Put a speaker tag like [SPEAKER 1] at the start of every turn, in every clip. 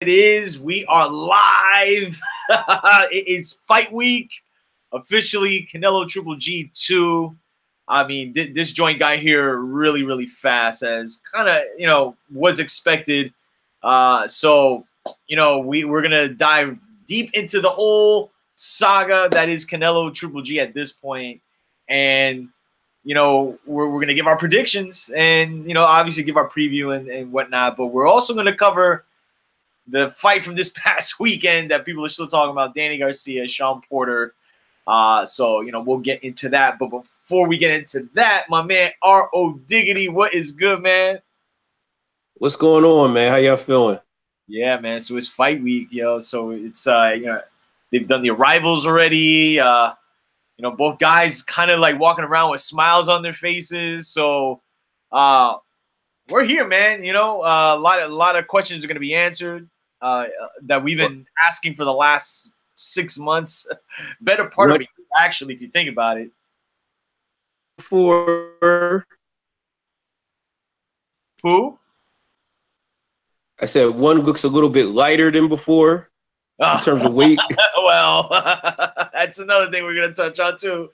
[SPEAKER 1] is. We are live. It is fight week. Officially, Canelo Triple G 2. I mean, this joint got here really, really fast, as kind of, was expected. So, we're going to dive deep into the whole saga that is Canelo Triple G at this point. And, we're going to give our predictions and, obviously give our preview and whatnot. But we're also going to cover the fight from this past weekend that people are still talking about, Danny Garcia, Sean Porter. So, we'll get into that. But before we get into that, my man, R.O. Diggity, what is good, man?
[SPEAKER 2] What's going on, man? How y'all feeling?
[SPEAKER 1] Yeah, man. So it's fight week, yo. So it's, they've done the arrivals already. Both guys kind of like walking around with smiles on their faces. So we're here, man. A lot of questions are going to be answered that we've been asking for the last 6 months. Better part of it, actually, if you think about it.
[SPEAKER 2] For
[SPEAKER 1] who?
[SPEAKER 2] I said one looks a little bit lighter than before in terms of weight.
[SPEAKER 1] Well, that's another thing we're gonna touch on too.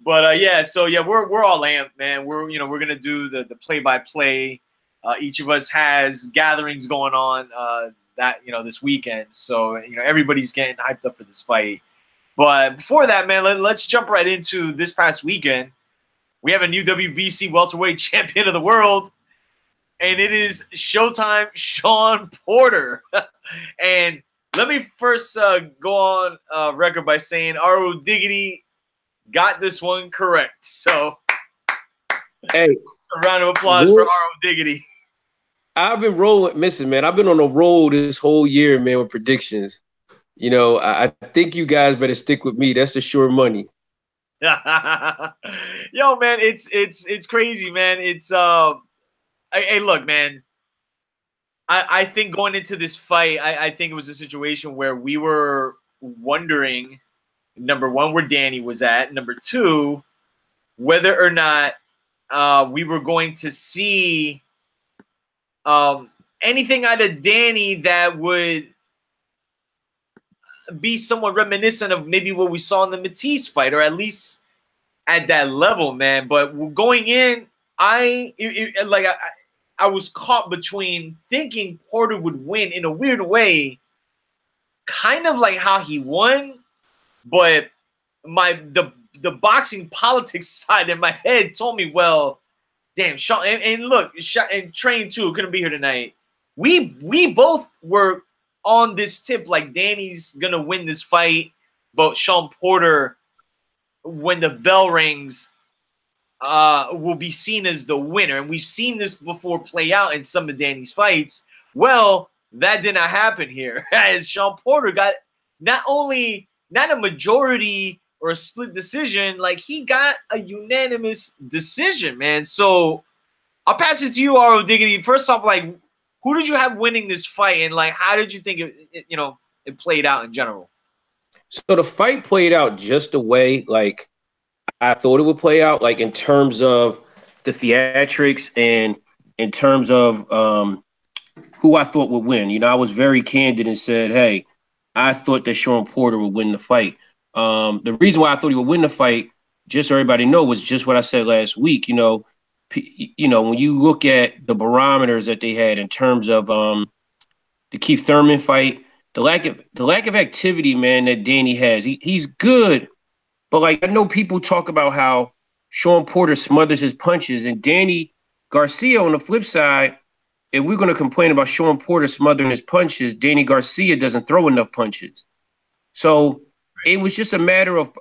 [SPEAKER 1] But we're all amped, man. We're gonna do the play-by-play. Each of us has gatherings going on this weekend, so everybody's getting hyped up for this fight. But before that, man, let's jump right into this past weekend. We have a new WBC welterweight champion of the world, and it is Showtime Sean Porter. And let me first go on record by saying R.O. Diggity got this one correct. So,
[SPEAKER 2] hey,
[SPEAKER 1] a round of applause for R.O. Diggity.
[SPEAKER 2] I've been missing, man. I've been on a roll this whole year, man, with predictions. I think you guys better stick with me. That's the sure money.
[SPEAKER 1] Yo, man, it's crazy, man. It's hey, look, man. I think going into this fight, I think it was a situation where we were wondering, number one, where Danny was at. Number two, whether or not we were going to see anything out of Danny that would be somewhat reminiscent of maybe what we saw in the Matisse fight, or at least at that level, man. But going in, I was caught between thinking Porter would win in a weird way, kind of like how he won, but the boxing politics side in my head told me, well, damn, Sean, and look, and Train too couldn't be here tonight. We both were on this tip like Danny's gonna win this fight, but Sean Porter, when the bell rings, will be seen as the winner. And we've seen this before play out in some of Danny's fights. Well, that did not happen here, as Sean Porter got not a majority or a split decision, like he got a unanimous decision, man. So I'll pass it to you, R.O. Diggity. First off, like, who did you have winning this fight, and like, how did you think it played out in general?
[SPEAKER 2] So the fight played out just the way like I thought it would play out, like in terms of the theatrics and in terms of who I thought would win. I was very candid and said, hey, I thought that Sean Porter would win the fight. The reason why I thought he would win the fight, just so everybody know, was just what I said last week. When you look at the barometers that they had in terms of the Keith Thurman fight, the lack of activity, man, that Danny has. He's good, but like I know people talk about how Sean Porter smothers his punches, and Danny Garcia on the flip side, if we're going to complain about Sean Porter smothering his punches, Danny Garcia doesn't throw enough punches. So it was just a matter of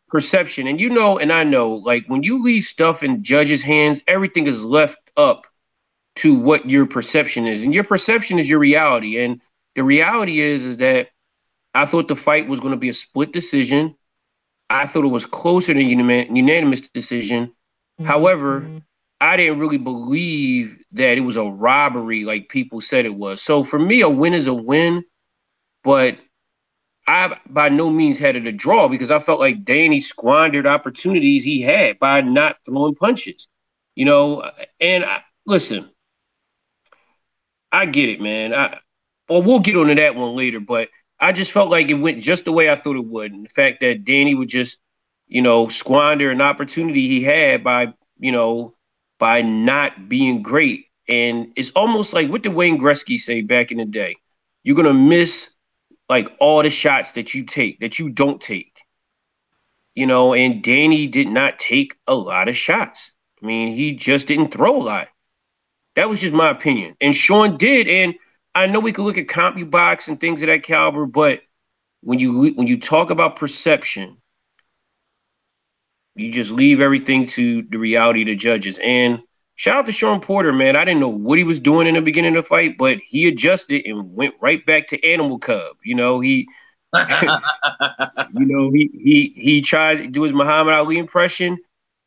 [SPEAKER 2] perception. And I know, like when you leave stuff in judges' hands, everything is left up to what your perception is. And your perception is your reality. And the reality is that I thought the fight was going to be a split decision. I thought it was closer to unanimous decision. However, I didn't really believe that it was a robbery like people said it was. So for me, a win is a win, but I by no means had it a draw because I felt like Danny squandered opportunities he had by not throwing punches. Listen, I get it, man. Well, we'll get onto that one later, but I just felt like it went just the way I thought it would. And the fact that Danny would just, squander an opportunity he had by not being great. And it's almost like what did Wayne Gretzky say back in the day? You're gonna miss like all the shots that you take, that you don't take. And Danny did not take a lot of shots. I mean, he just didn't throw a lot. That was just my opinion. And Sean did. And I know we could look at CompuBox and things of that caliber, but when you talk about perception, you just leave everything to the reality of the judges. And shout out to Sean Porter, man. I didn't know what he was doing in the beginning of the fight, but he adjusted and went right back to Animal Cub. He he tried to do his Muhammad Ali impression,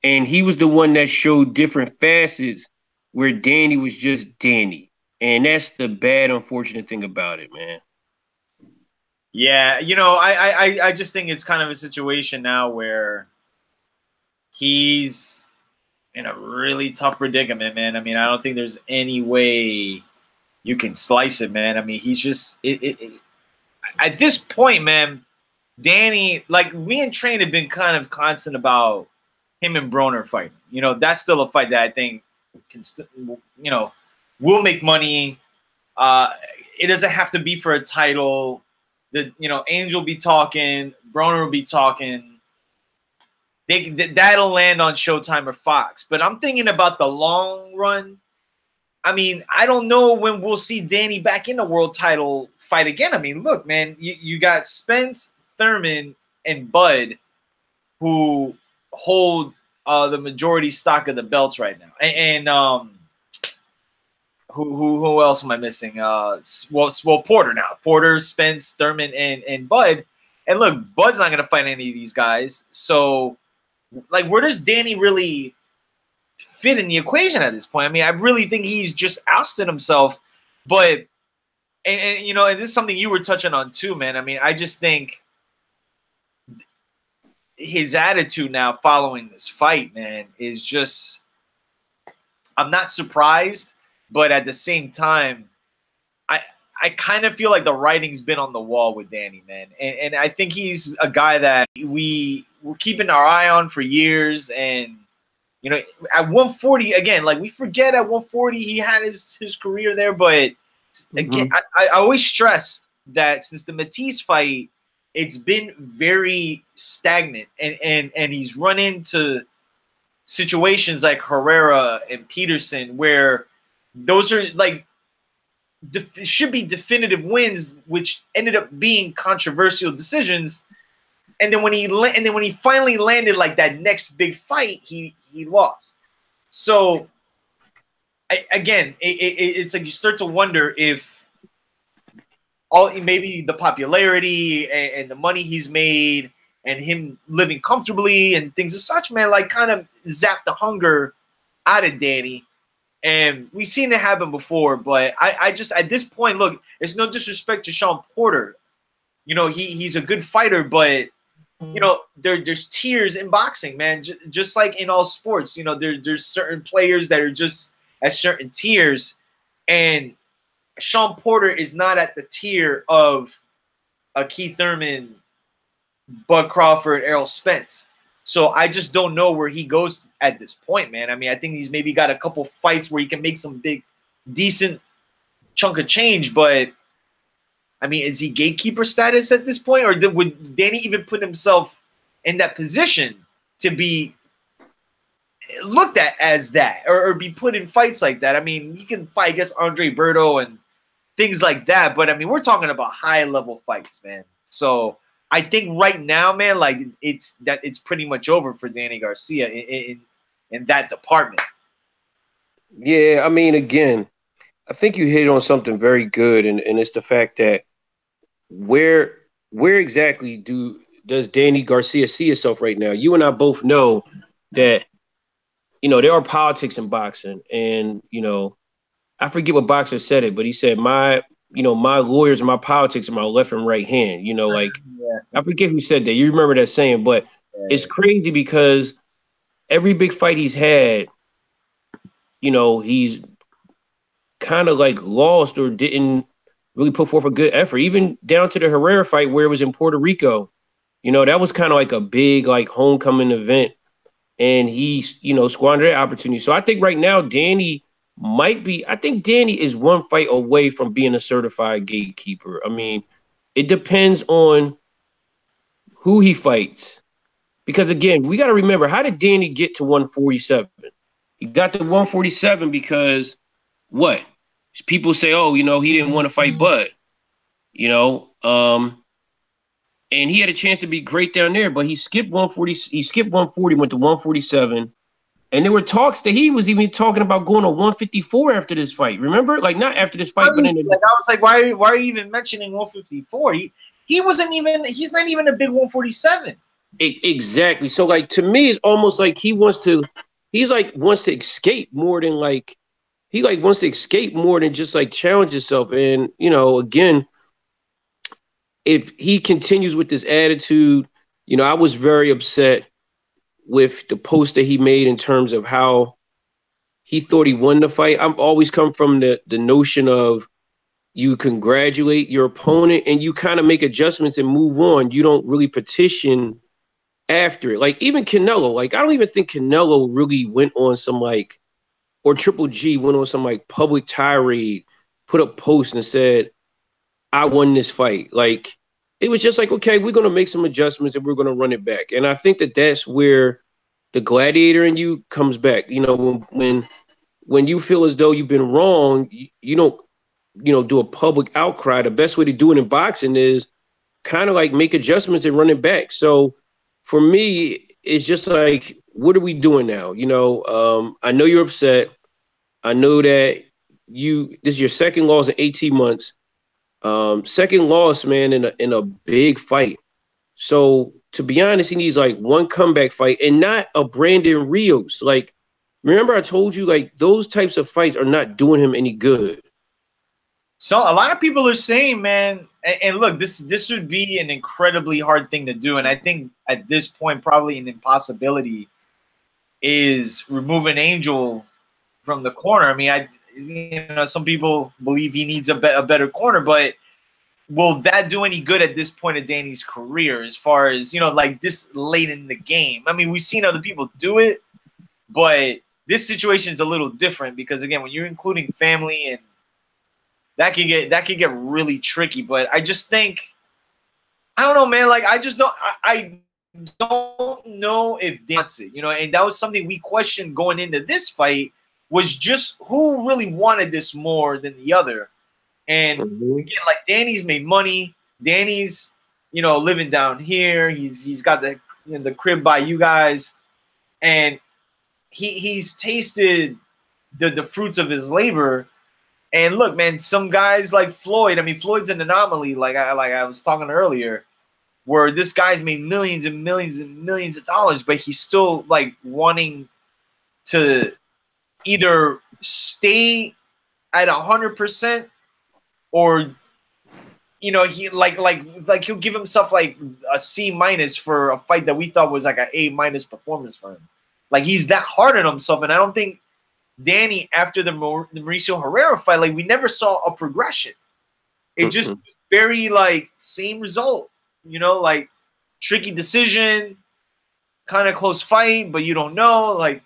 [SPEAKER 2] and he was the one that showed different facets where Danny was just Danny. And that's the bad, unfortunate thing about it, man.
[SPEAKER 1] Yeah, I just think it's kind of a situation now where he's in a really tough predicament, man. I mean, I don't think there's any way you can slice it, man. I mean, he's just at this point, man. Danny, like me and Train have been kind of constant about him and Broner fighting. That's still a fight that I think can, will make money. It doesn't have to be for a title. Angel will be talking, Broner will be talking. That'll land on Showtime or Fox. But I'm thinking about the long run. I mean, I don't know when we'll see Danny back in the world title fight again. I mean, look, man, you got Spence, Thurman, and Bud, who hold the majority stock of the belts right now. And who else am I missing? Well, Porter now. Porter, Spence, Thurman, and Bud. And look, Bud's not going to fight any of these guys. So, like, where does Danny really fit in the equation at this point? I mean, I really think he's just ousted himself. But, and this is something you were touching on too, man. I mean, I just think his attitude now following this fight, man, is just – I'm not surprised, but at the same time, I kind of feel like the writing's been on the wall with Danny, man. And I think he's a guy that we're keeping our eye on for years. And, at 140, again, like we forget at 140 he had his career there. But, again, I always stressed that since the Matisse fight, it's been very stagnant. And he's run into situations like Herrera and Peterson where those are like should be definitive wins, which ended up being controversial decisions. And then when he finally landed like that next big fight, he lost. So it's like you start to wonder if maybe the popularity and the money he's made and him living comfortably and things as such, man, like kind of zapped the hunger out of Danny. And we've seen it happen before, but I just at this point, look, it's no disrespect to Sean Porter. He's a good fighter, but there's tiers in boxing, man. Just like in all sports, there's certain players that are just at certain tiers, and Sean Porter is not at the tier of a Keith Thurman, Bud Crawford, Errol Spence. So I just don't know where he goes at this point, man. I mean, I think he's maybe got a couple fights where he can make some big, decent chunk of change. But, I mean, is he gatekeeper status at this point? Or would Danny even put himself in that position to be looked at as that or be put in fights like that? I mean, he can fight against Andre Berto and things like that. But, I mean, we're talking about high-level fights, man. So I think right now, man, like it's pretty much over for Danny Garcia in that department.
[SPEAKER 2] Yeah, I mean, again, I think you hit on something very good, and it's the fact that where exactly does Danny Garcia see himself right now? You and I both know that there are politics in boxing, and I forget what boxer said it, but he said my lawyers and my politics are my left and right hand. Like yeah. I forget who said that. You remember that saying, but it's crazy because every big fight he's had, he's kind of like lost or didn't really put forth a good effort, even down to the Herrera fight where it was in Puerto Rico. That was kind of like a big like homecoming event, and he squandered that opportunity. So I think right now Danny might be. I think Danny is one fight away from being a certified gatekeeper. I mean, it depends on who he fights. Because again, we got to remember, how did Danny get to 147? He got to 147 because what? People say, oh, he didn't want to fight Bud, and he had a chance to be great down there, but he skipped 140. He skipped 140, went to 147. And there were talks that he was even talking about going to 154 after this fight. Remember? Like, not after this fight, but in the...
[SPEAKER 1] I was like, why are you even mentioning 154? He wasn't even, he's not even a big 147.
[SPEAKER 2] Exactly. So, like, to me, it's almost like wants to escape more than wants to escape more than just like challenge himself. And, again, if he continues with this attitude, I was very upset with the post that he made in terms of how he thought he won the fight. I'm always come from the notion of you congratulate your opponent and you kind of make adjustments and move on. You don't really petition after it. Like even Canelo, like I don't even think Canelo really went on some like, or Triple G went on some like public tirade, put up posts and said, I won this fight. Like it was just like, okay, we're going to make some adjustments and we're going to run it back. And I think that that's where the gladiator in you comes back. When you feel as though you've been wrong, you don't, do a public outcry. The best way to do it in boxing is kind of like make adjustments and run it back. So for me, it's just like, what are we doing now? I know you're upset. I know that this is your second loss in 18 months. Second loss, man, in a big fight. So to be honest, he needs like one comeback fight and not a Brandon Rios. Like, remember I told you, like, those types of fights are not doing him any good.
[SPEAKER 1] So a lot of people are saying, man, and look, this would be an incredibly hard thing to do. And I think at this point, probably an impossibility is removing Angel from the corner. I mean, some people believe he needs a better corner, but will that do any good at this point of Danny's career as far as, like this late in the game? I mean, we've seen other people do it, but this situation is a little different because, again, when you're including family and that could get really tricky. But I just think, I don't know, man. Like, I don't know if that's it, and that was something we questioned going into this fight, was just who really wanted this more than the other. And again, like Danny's made money. Danny's, living down here. He's got the crib by you guys, and he's tasted the fruits of his labor. And look, man, some guys like Floyd. I mean, Floyd's an anomaly. Like I was talking earlier, where this guy's made millions and millions and millions of dollars, but he's still like wanting to either stay at 100%. Or, he he'll give himself like a C- for a fight that we thought was like an A- performance for him. Like he's that hard on himself, and I don't think Danny after the Mauricio Herrera fight, like we never saw a progression. It just very like same result, like tricky decision, kind of close fight, but you don't know, like.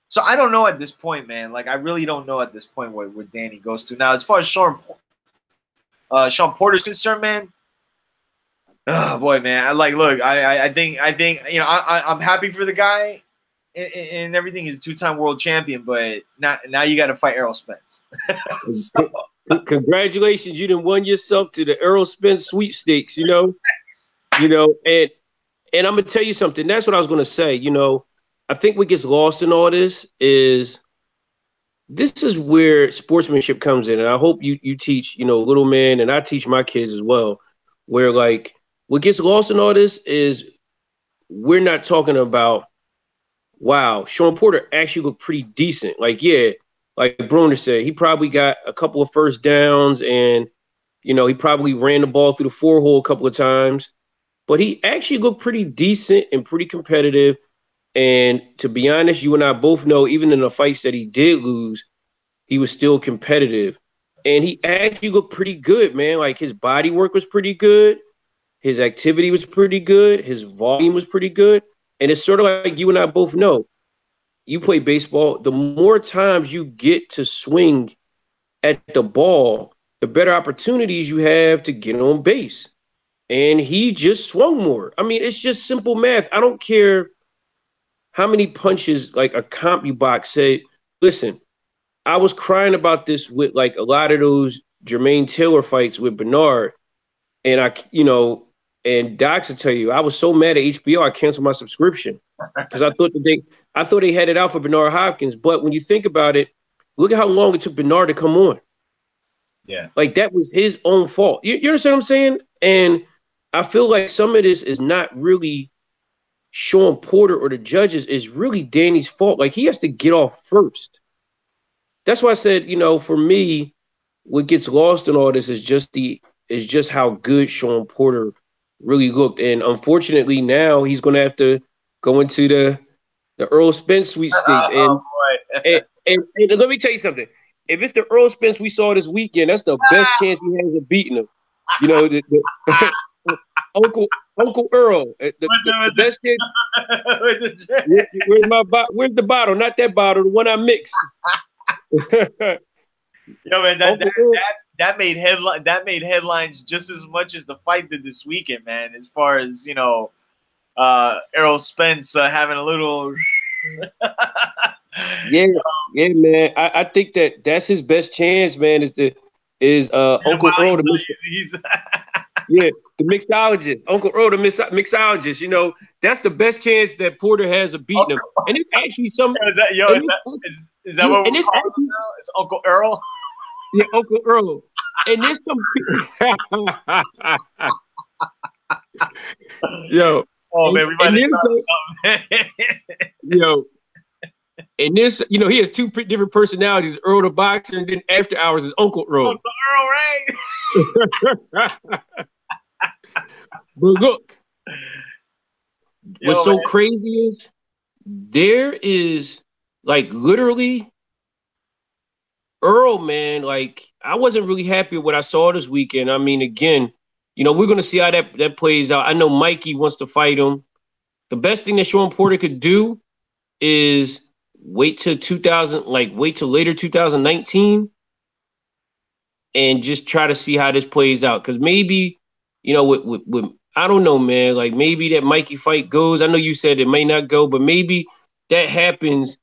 [SPEAKER 1] So I don't know at this point, man. Like I really don't know at this point where Danny goes to. Now, as far as Sean Porter's concerned, man. Oh boy, man. Look, I think I'm happy for the guy and everything. He's a 2-time world champion, but now you got to fight Errol Spence. So.
[SPEAKER 2] Congratulations, you done won yourself to the Errol Spence sweepstakes. And I'm gonna tell you something. That's what I was gonna say. I think what gets lost in all this is where sportsmanship comes in. And I hope you teach, little men, and I teach my kids as well, where like what gets lost in all this is we're not talking about, wow, Sean Porter actually looked pretty decent. Like, yeah, like Bruner said, he probably got a couple of first downs and, he probably ran the ball through the 4-hole a couple of times, but he actually looked pretty decent and pretty competitive. And to be honest, you and I both know, even in the fights that he did lose, he was still competitive. And he actually looked pretty good, man. Like his body work was pretty good. His activity was pretty good. His volume was pretty good. And it's sort of like you and I both know. You play baseball, the more times you get to swing at the ball, the better opportunities you have to get on base. And he just swung more. I mean, it's just simple math. I don't care how many punches like a CompuBox said. Listen, I was crying about this with like a lot of those Jermaine Taylor fights with Bernard. And and Docs will tell you, I was so mad at HBO, I canceled my subscription because I thought they had it out for Bernard Hopkins. But when you think about it, look at how long it took Bernard to come on.
[SPEAKER 1] Yeah.
[SPEAKER 2] Like that was his own fault. You understand what I'm saying? And I feel like some of this is not really Sean Porter or the judges, is really Danny's fault. Like he has to get off first. That's why I said, for me, what gets lost in all this is just how good Sean Porter really looked. And unfortunately now he's gonna have to go into the Earl Spence sweepstakes. And let me tell you something. If it's the Earl Spence we saw this weekend, that's the best chance he has of beating him. Uncle Earl, the best chance. Where's the bottle? Not that bottle, the one I mixed.
[SPEAKER 1] Yo, man, that made headlines just as much as the fight did this weekend, man. As far as Errol Spence having a little.
[SPEAKER 2] yeah, man. I think that's his best chance, man. Is Uncle Earl the mixologist, Uncle Earl the mixologist. That's the best chance that Porter has of beating him. And it's actually some.
[SPEAKER 1] Is that what we're calling him now? It's Uncle Earl.
[SPEAKER 2] Yeah, Uncle Earl. And there's some yo.
[SPEAKER 1] Oh man, we might have started something.
[SPEAKER 2] Yo. And this, he has two different personalities, Earl the boxer, and then after hours is Uncle Earl.
[SPEAKER 1] Uncle Earl, right?
[SPEAKER 2] But look, what's so crazy is there is like literally Earl, man, like I wasn't really happy with what I saw this weekend. I mean, again, we're going to see how that plays out. I know Mikey wants to fight him. The best thing that Sean Porter could do is wait till later 2019 and just try to see how this plays out. Because maybe, with I don't know, man, like maybe that Mikey fight goes. I know you said it may not go, but maybe that happens.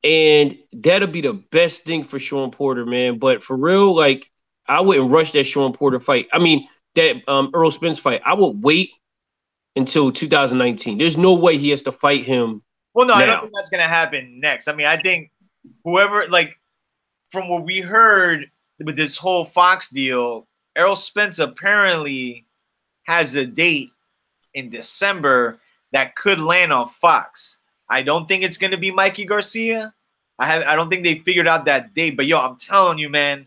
[SPEAKER 2] And that'll be the best thing for Sean Porter, man. But for real, like, I wouldn't rush that Sean Porter fight. I mean, that Earl Spence fight. I would wait until 2019. There's no way he has to fight him.
[SPEAKER 1] Well, no,
[SPEAKER 2] now.
[SPEAKER 1] I don't think that's going to happen next. I mean, I think whoever, like, from what we heard with this whole Fox deal, Errol Spence apparently has a date in December that could land on Fox. I don't think it's going to be Mikey Garcia. I don't think they figured out that date. But, yo, I'm telling you, man,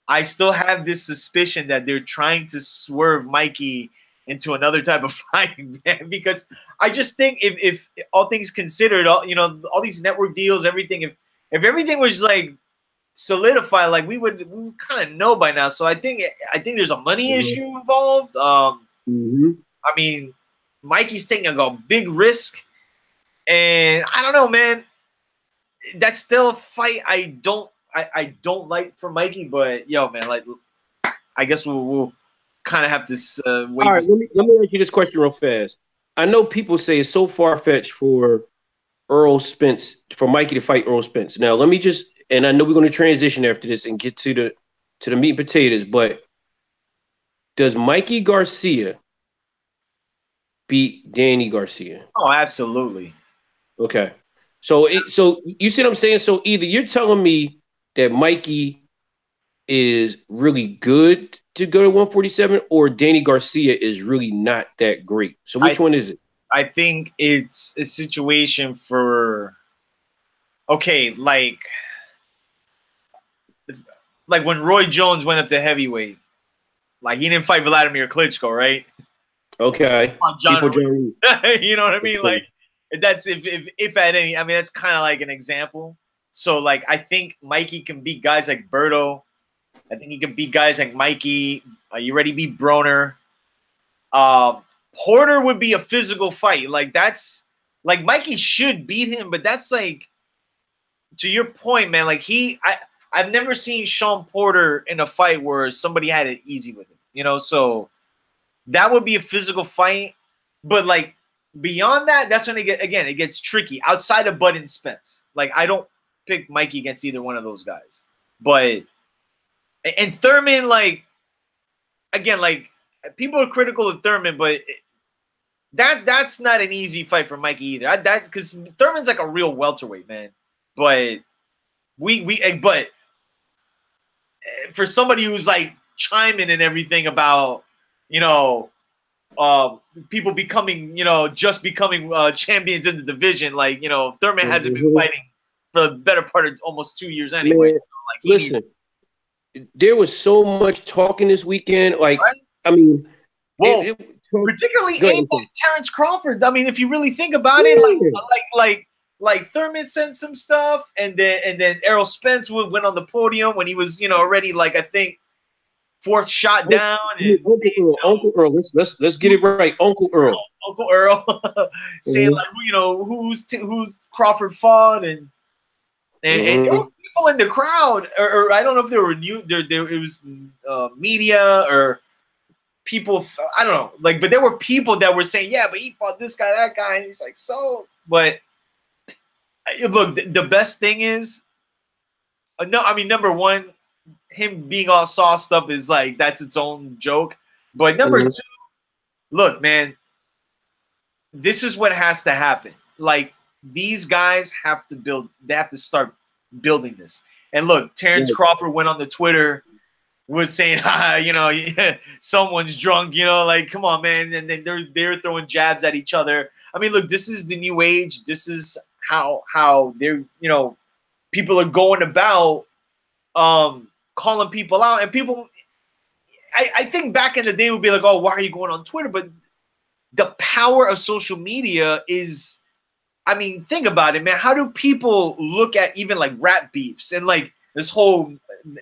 [SPEAKER 1] I still have this suspicion that they're trying to swerve Mikey into another type of fight, man, because I just think if all things considered, all these network deals, everything, if everything was like solidified, like we would kind of know by now. So I think there's a money issue involved. I mean, Mikey's taking a big risk, and I don't know, man. That's still a fight I don't like for Mikey, but yo, man, like I guess we'll kind of have to wait.
[SPEAKER 2] All right, let me ask you this question real fast. I know people say it's so far-fetched for Mikey to fight Earl Spence. Now, let me just, and I know we're going to transition after this and get to the meat and potatoes, but does Mikey Garcia beat Danny Garcia?
[SPEAKER 1] Oh, absolutely.
[SPEAKER 2] Okay. So you see what I'm saying? So either you're telling me that Mikey is really good to go to 147, or Danny Garcia is really not that great. So which one is it?
[SPEAKER 1] I think it's a situation for, okay, like when Roy Jones went up to heavyweight, like he didn't fight Vladimir Klitschko, right?
[SPEAKER 2] Okay.
[SPEAKER 1] You know what I mean? Like that's if at any, I mean, that's kind of like an example. So like I think Mikey can beat guys like Berto. I think he can beat guys like Mikey. You already beat Broner. Porter would be a physical fight. Like that's like Mikey should beat him, but that's like to your point, man. Like I've never seen Sean Porter in a fight where somebody had it easy with him. You know, so that would be a physical fight. But like beyond that, that's when it gets tricky. Outside of Bud and Spence, like I don't pick Mikey against either one of those guys. But and Thurman, like again, like people are critical of Thurman, but that's not an easy fight for Mikey either. That because Thurman's like a real welterweight, man. But but for somebody who's like chiming and everything about, you know, people becoming, you know, just becoming champions in the division, like, you know, Thurman hasn't been fighting for the better part of almost 2 years anyway.
[SPEAKER 2] Man,
[SPEAKER 1] so, like,
[SPEAKER 2] listen, there was so much talking this weekend. Like,
[SPEAKER 1] right?
[SPEAKER 2] I mean,
[SPEAKER 1] well, particularly aimed at Terrence Crawford. I mean, if you really think about it, like Thurman sent some stuff, and then Errol Spence went on the podium when he was, you know, already like I think fourth shot down. And
[SPEAKER 2] Uncle Earl, let's get it right, Uncle Earl.
[SPEAKER 1] Uncle Earl saying like, you know, who's Crawford fought, and there were people in the crowd, or I don't know if there were it was media or people, I don't know, like, but there were people that were saying, yeah, but he fought this guy, that guy, and he's like, so, but look, the best thing is, no, I mean, number one, him being all sauced up is like, that's its own joke. But number two, look, man, this is what has to happen. Like, these guys have to build, they have to start building this. And look, Terrence Crawford went on the Twitter, was saying, you know, someone's drunk, you know, like, come on, man. And then they're throwing jabs at each other. I mean, look, this is the new age. This is how they're, you know, people are going about calling people out. And people, I think back in the day would be like, oh, why are you going on Twitter? But the power of social media is, I mean, think about it, man. How do people look at even like rap beefs and like this whole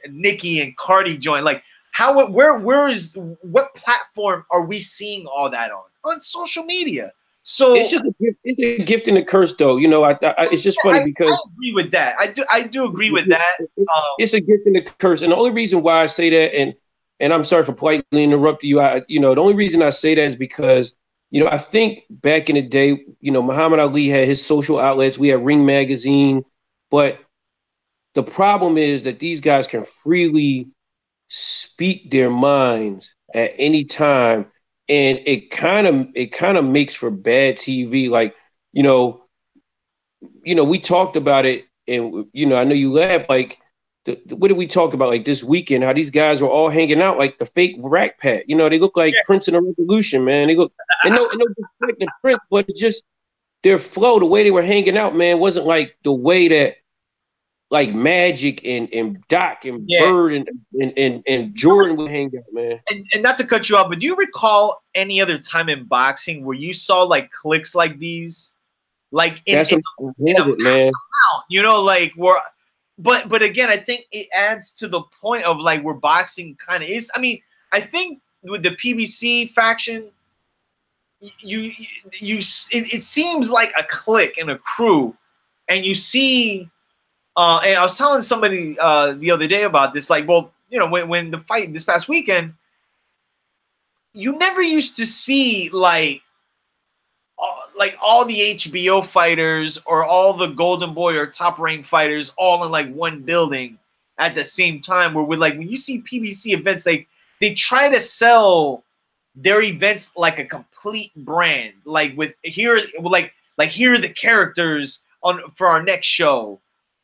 [SPEAKER 1] Nicki and Cardi joint? Like, what platform are we seeing all that on? On social media. So
[SPEAKER 2] it's just it's a gift and a curse, though. You know, it's just funny because
[SPEAKER 1] I agree with that. I do agree with that.
[SPEAKER 2] It's a gift and a curse, and the only reason why I say that, and I'm sorry for politely interrupting you. You know, the only reason I say that is because, you know, I think back in the day, you know, Muhammad Ali had his social outlets. We had Ring Magazine, but the problem is that these guys can freely speak their minds at any time, and it kind of makes for bad TV. Like, you know, we talked about it, and you know, I know you laugh. Like, what did we talk about? Like this weekend, how these guys were all hanging out like the fake Rat Pack. You know, they look like Prince and the Revolution, man. They look, and no disrespect to Prince, but it's just their flow, the way they were hanging out, man, wasn't like the way that like Magic and Doc and Bird and Jordan would hang out, man.
[SPEAKER 1] And not to cut you off, but do you recall any other time in boxing where you saw like cliques like these, like in a massive amount, you know, like where, but again, I think it adds to the point of like where boxing kind of is. I mean, I think with the PBC faction, it seems like a clique and a crew, and you see. And I was telling somebody the other day about this, like, well, you know, when the fight this past weekend, you never used to see like all the HBO fighters or all the Golden Boy or Top Rank fighters all in like one building at the same time. Where with like when you see PBC events, like they try to sell their events like a complete brand, like with here are the characters for our next show.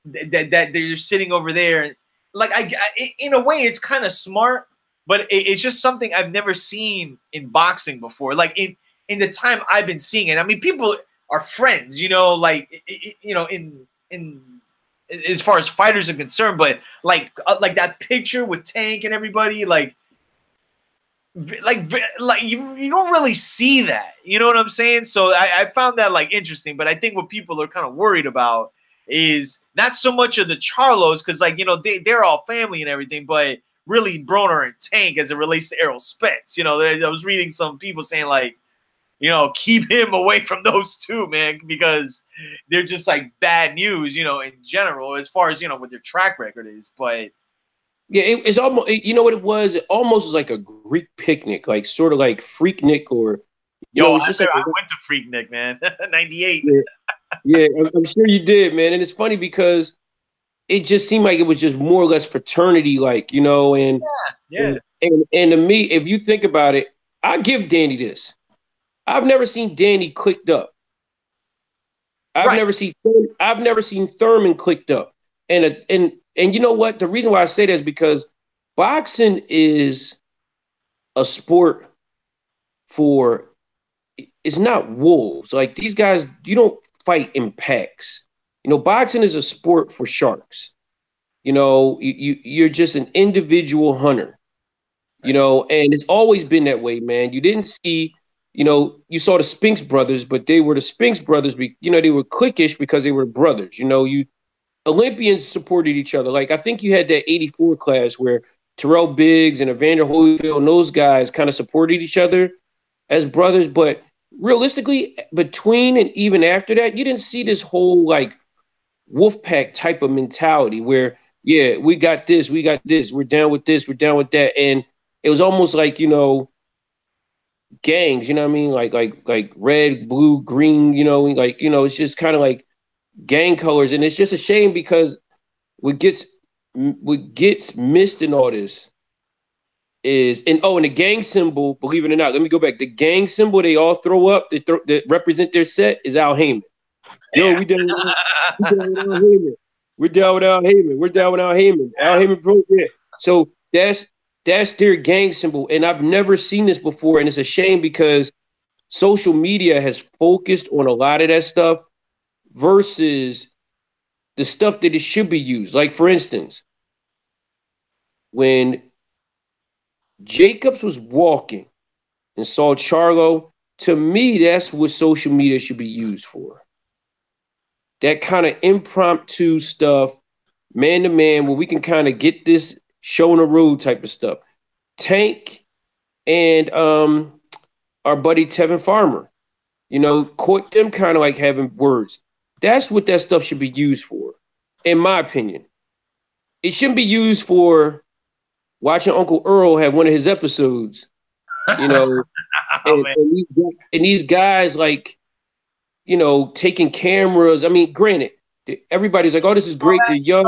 [SPEAKER 1] That they're sitting over there, like in a way it's kind of smart, but it's just something I've never seen in boxing before. Like in the time I've been seeing it, I mean, people are friends, you know, like you know, in as far as fighters are concerned, but like that picture with Tank and everybody, like you don't really see that, you know what I'm saying? So I found that like interesting, but I think what people are kind of worried about is not so much of the Charlos, because like, you know, they're all family and everything, but really Broner and Tank as it relates to Errol Spence. You know, I was reading some people saying like, you know, keep him away from those two, man, because they're just like bad news, you know, in general, as far as, you know, what their track record is. But
[SPEAKER 2] yeah, it's almost, you know what it was? It almost was like a Greek picnic, like sort of like Freaknik, or, you know, it's just like
[SPEAKER 1] I went to Freaknik, man, 98.
[SPEAKER 2] Yeah, yeah, I'm sure you did, man. And it's funny because it just seemed like it was just more or less fraternity, like, you know,
[SPEAKER 1] Yeah.
[SPEAKER 2] and to me, if you think about it, I give Danny this. I've never seen Danny clicked up. I've
[SPEAKER 1] Right.
[SPEAKER 2] never seen Thurman clicked up. And you know what? The reason why I say that is because boxing is a sport for, it's not wolves. Like these guys, you don't fight in packs. You know, boxing is a sport for sharks. You know, you're just an individual hunter. You know, and it's always been that way, man. You didn't see, you know, you saw the Spinks brothers, but they were the Spinks brothers. You know, they were cliquish because they were brothers. You know, Olympians supported each other. Like I think you had that '84 class where Terrell Biggs and Evander Holyfield and those guys kind of supported each other as brothers. But realistically, between and even after that, you didn't see this whole like wolf pack type of mentality where, yeah, we got this, we're down with this, we're down with that. And it was almost like, you know, gangs, you know what I mean? Like red, blue, green, you know, like, you know, it's just kind of like gang colors. And it's just a shame because what gets missed in all this is, and the gang symbol, believe it or not, let me go back. The gang symbol they all throw up that represent their set is Al Heyman. Yo, we down with Al Heyman. We're down with Al Heyman. We're down with Al Heyman. Al Heyman Pro, yeah. So that's their gang symbol. And I've never seen this before. And it's a shame because social media has focused on a lot of that stuff versus the stuff that it should be used. Like, for instance, when Jacobs was walking and saw Charlo, to me, that's what social media should be used for. That kind of impromptu stuff, man to man, where we can kind of get this show on the road type of stuff. Tank and our buddy Tevin Farmer, you know, caught them kind of like having words. That's what that stuff should be used for, in my opinion. It shouldn't be used for watching Uncle Earl have one of his episodes, you know, and these guys like, you know, taking cameras. I mean, granted, everybody's like, "Oh, this is great." They're young.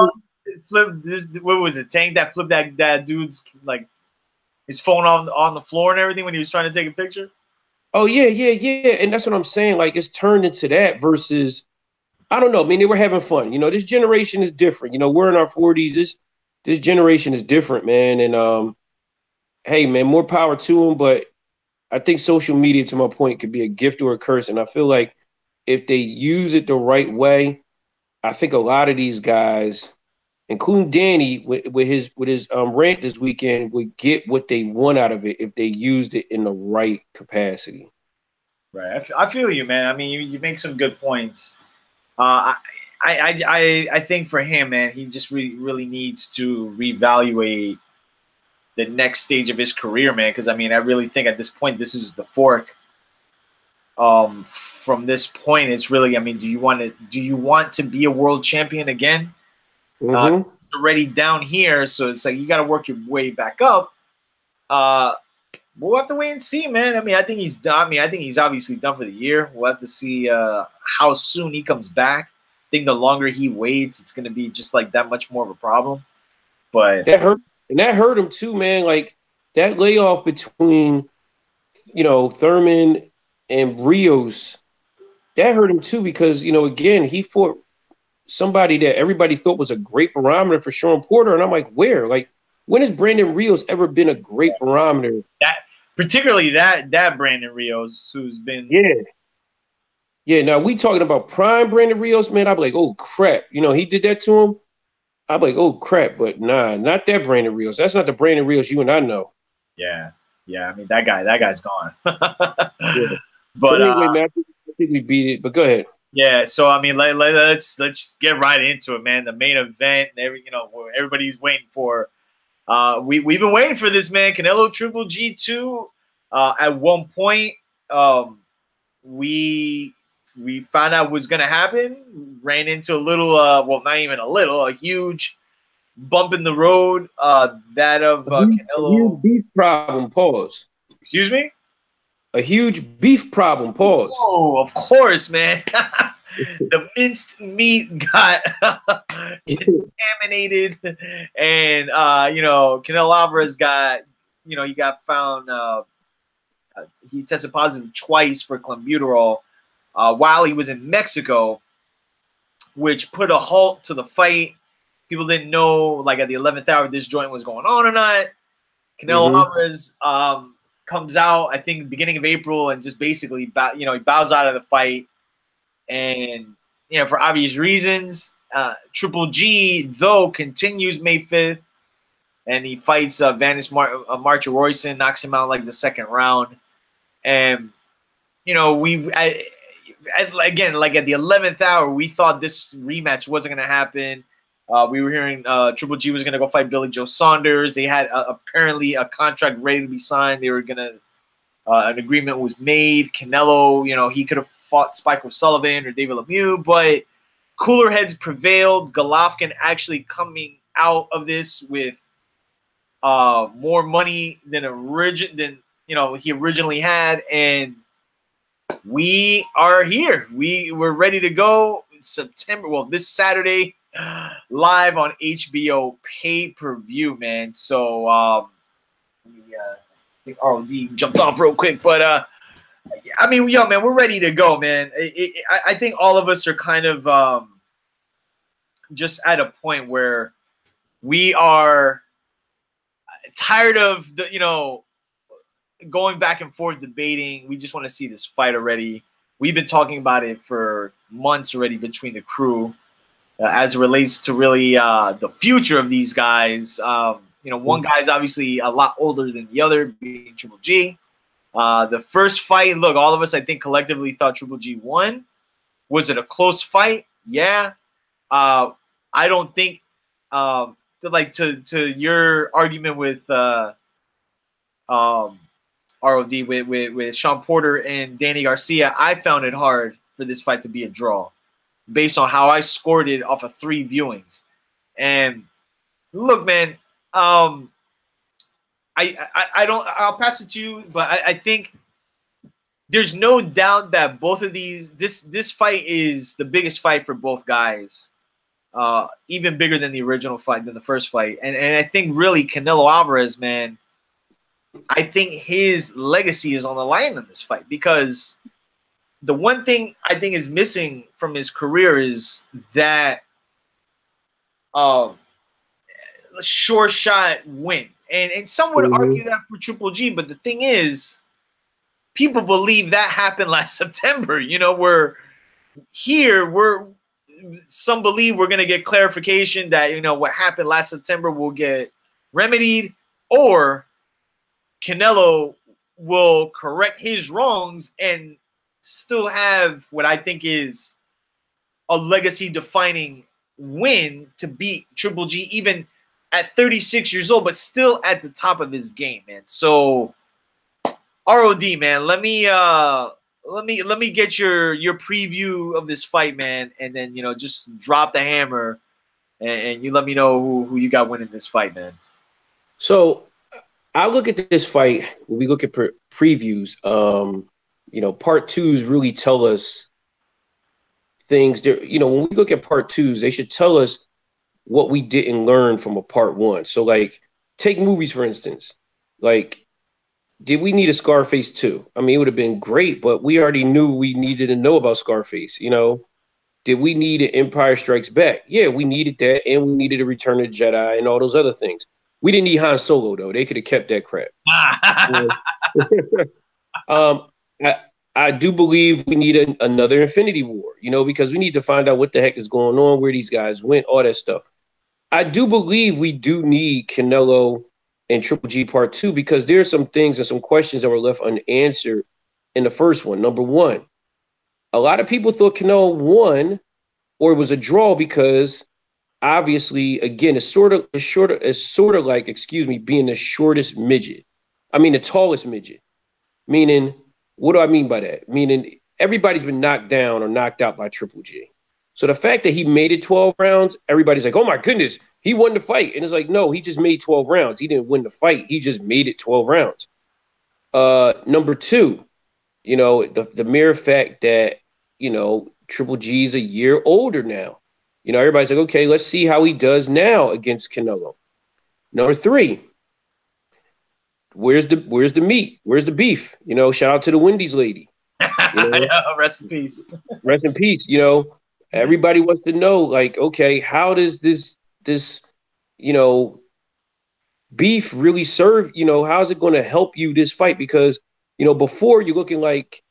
[SPEAKER 1] What was it? Tank that flipped that dude's like his phone on the floor and everything when he was trying to take a picture.
[SPEAKER 2] Oh yeah, and that's what I'm saying. Like it's turned into that versus, I don't know. I mean, they were having fun. You know, this generation is different. You know, we're in our 40s. This generation is different, man. And hey, man, more power to them. But I think social media, to my point, could be a gift or a curse. And I feel like if they use it the right way, I think a lot of these guys, including Danny, with his rant this weekend, would get what they want out of it if they used it in the right capacity.
[SPEAKER 1] Right, I feel you, man. I mean, you make some good points. I think for him, man, he just really needs to reevaluate the next stage of his career, man. Because I mean, I really think at this point, this is the fork. From this point, it's really, I mean, do you want to be a world champion again?
[SPEAKER 2] Mm-hmm.
[SPEAKER 1] Already down here, so it's like you got to work your way back up. We'll have to wait and see, man. I mean, I think he's done. I mean, I think he's obviously done for the year. We'll have to see how soon he comes back. I think the longer he waits, it's going to be just like that much more of a problem. But
[SPEAKER 2] that hurt him too, man. Like that layoff between, you know, Thurman and Rios, that hurt him too because, you know, again, he fought somebody that everybody thought was a great barometer for Sean Porter, and I'm like, where? Like, when has Brandon Rios ever been a great barometer?
[SPEAKER 1] Particularly that Brandon Rios, who's been
[SPEAKER 2] yeah. Now we talking about prime Brandon Rios, man. I'm like, oh crap, you know, he did that to him. I'm like, oh crap, but nah, not that Brandon Rios. That's not the Brandon Rios you and I know.
[SPEAKER 1] Yeah. I mean, that guy's gone.
[SPEAKER 2] Yeah.
[SPEAKER 1] But
[SPEAKER 2] so anyway, man, I think we beat it. But go ahead.
[SPEAKER 1] Yeah, so I mean, let's just get right into it, man. The main event, where everybody's waiting for. We've been waiting for this, man. Canelo Triple G2. At one point, um, we found out was gonna happen. Ran into a little, well, not even a little, a huge bump in the road. That of
[SPEAKER 2] A
[SPEAKER 1] Canelo.
[SPEAKER 2] huge beef problem. Pause.
[SPEAKER 1] Excuse me.
[SPEAKER 2] A huge beef problem. Pause.
[SPEAKER 1] Oh, of course, man. The minced meat got contaminated, and Canelo Alvarez got, he got found. He tested positive twice for clenbuterol while he was in Mexico, which put a halt to the fight. People didn't know, like, at the 11th hour, if this joint was going on or not. Canelo Alvarez comes out, I think, beginning of April, and just basically, he bows out of the fight. And, for obvious reasons, Triple G, though, continues May 5th, and he fights Vanis Marcher Royson, knocks him out like the second round. And, again, like at the 11th hour, we thought this rematch wasn't going to happen. We were hearing Triple G was going to go fight Billy Joe Saunders. They had apparently a contract ready to be signed. They were going to, an agreement was made. Canelo, he could have fought Spike O'Sullivan or David Lemieux, but cooler heads prevailed. Golovkin actually coming out of this with more money than he originally had, and we are here. We're ready to go. September, well, this Saturday, live on HBO pay-per-view, man. So I think ROD jumped off real quick, but I mean, man, we're ready to go, man. I think all of us are kind of just at a point where we are tired of the going back and forth debating. We just want to see this fight already. We've been talking about it for months already between the crew, as it relates to really the future of these guys. One guy's obviously a lot older than the other, being Triple G. The first fight, look, all of us, I think, collectively thought Triple G won. Was it a close fight? Yeah. I don't think, to your argument with ROD with Sean Porter and Danny Garcia, I found it hard for this fight to be a draw based on how I scored it off of 3 viewings. And look, man, I'll pass it to you, but I think there's no doubt that both of this fight is the biggest fight for both guys, even bigger than the original fight, than the first fight. And I think really Canelo Alvarez, man, I think his legacy is on the line in this fight, because the one thing I think is missing from his career is that sure shot win. And some would argue that for Triple G, but the thing is, people believe that happened last September. Some believe we're going to get clarification that, what happened last September will get remedied, or Canelo will correct his wrongs and still have what I think is a legacy-defining win to beat Triple G, even at 36 years old, but still at the top of his game, man. So, ROD, man, let me get your preview of this fight, man, and then just drop the hammer, and you let me know who you got winning this fight, man. So,
[SPEAKER 2] I look at this fight when we look at previews. Part twos really tell us things. When we look at part twos, they should tell us what we didn't learn from a part one. So, like, take movies, for instance. Like, did we need a Scarface 2? I mean, it would have been great, but we already knew we needed to know about Scarface, Did we need an Empire Strikes Back? Yeah, we needed that, and we needed a Return of the Jedi and all those other things. We didn't need Han Solo, though. They could have kept that crap. I do believe we need another Infinity War, because we need to find out what the heck is going on, where these guys went, all that stuff. I do believe we do need Canelo and Triple G Part 2, because there's some things and some questions that were left unanswered in the first one. Number one, A lot of people thought Canelo won or it was a draw because obviously, again, it's sort of like, excuse me, being the shortest midget. I mean, the tallest midget. Meaning, what do I mean by that? Meaning, everybody's been knocked down or knocked out by Triple G. So the fact that he made it 12 rounds, everybody's like, oh my goodness, he won the fight. And it's like, no, he just made 12 rounds. He didn't win the fight. He just made it 12 rounds. Number two, the mere fact that, Triple G's a year older now. Everybody's like, okay, let's see how he does now against Canelo. Number three, where's the meat? Where's the beef? Shout out to the Wendy's lady.
[SPEAKER 1] Rest in peace.
[SPEAKER 2] Rest in peace. Everybody wants to know, like, okay, how does this beef really serve? How's it going to help you this fight? Because before you're looking like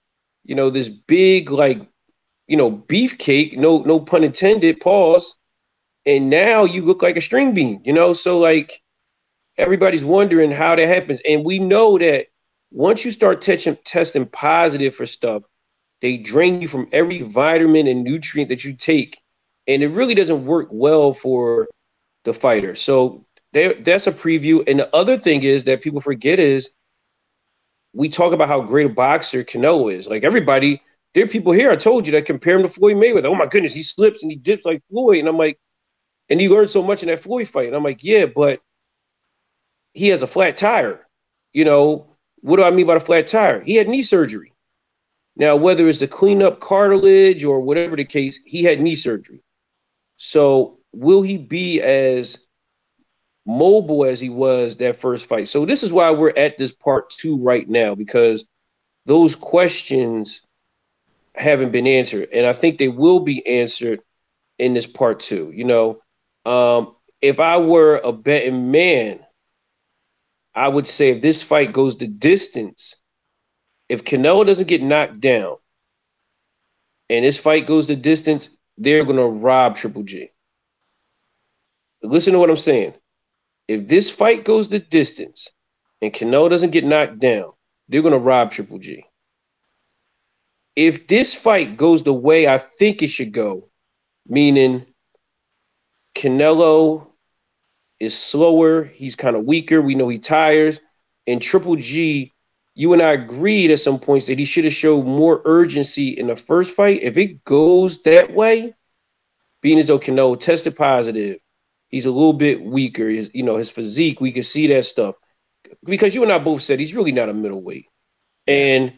[SPEAKER 2] this big beefcake, no pun intended, pause, and now you look like a string bean. So like everybody's wondering how that happens, and we know that once you start testing positive for stuff, they drain you from every vitamin and nutrient that you take, and it really doesn't work well for the fighter. So that's a preview. And the other thing is that people forget is we talk about how great a boxer Canelo is. Like everybody, there are people here, I told you, that compare him to Floyd Mayweather. Oh my goodness, he slips and he dips like Floyd. And I'm like, and he learned so much in that Floyd fight. And I'm like, yeah, but he has a flat tire. What do I mean by the flat tire? He had knee surgery. Now, whether it's to clean up cartilage or whatever the case, he had knee surgery. So will he be as mobile as he was that first fight? So this is why we're at this part 2 right now, because those questions haven't been answered. And I think they will be answered in this part 2. If I were a betting man, I would say if this fight goes the distance, if Canelo doesn't get knocked down and this fight goes the distance, they're going to rob Triple G. Listen to what I'm saying. If this fight goes the distance and Canelo doesn't get knocked down, they're going to rob Triple G. If this fight goes the way I think it should go, meaning Canelo is slower, he's kind of weaker, we know he tires, and Triple G, you and I agreed at some points that he should have showed more urgency in the first fight. If it goes that way, being as though Canelo tested positive, he's a little bit weaker, his physique, we can see that stuff. Because you and I both said he's really not a middleweight. And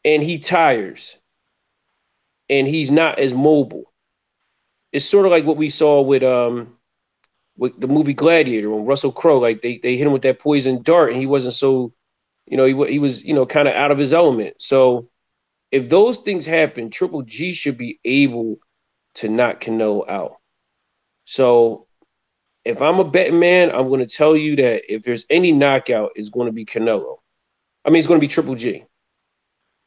[SPEAKER 2] he tires. And he's not as mobile. It's sort of like what we saw with the movie Gladiator when Russell Crowe, like they hit him with that poison dart and he wasn't so, he was, kind of out of his element. So if those things happen, Triple G should be able to knock Canelo out. So if I'm a betting man, I'm going to tell you that if there's any knockout, it's going to be Canelo. I mean, it's going to be Triple G.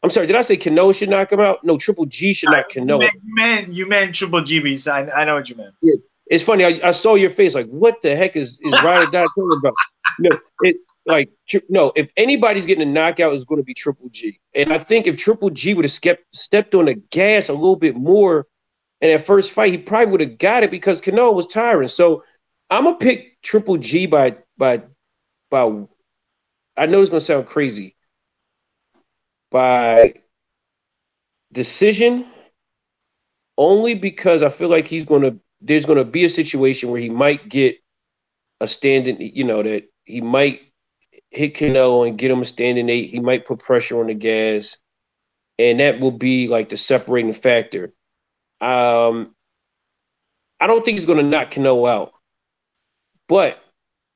[SPEAKER 2] I'm sorry, did I say Canelo should knock him out? No, Triple G should knock Canelo.
[SPEAKER 1] You meant Triple G, so I know what you meant.
[SPEAKER 2] Yeah. It's funny. I saw your face like, what the heck is Ride or Die talking about? If anybody's getting a knockout, it's going to be Triple G. And I think if Triple G would have stepped on the gas a little bit more in that first fight, he probably would have got it because Canelo was tiring. So I'm going to pick Triple G by I know it's going to sound crazy, by decision, only because I feel like there's going to be a situation where he might get a standing, that he might hit Canelo and get him a standing 8. He might put pressure on the gas, and that will be like the separating factor. I don't think he's going to knock Canelo out, but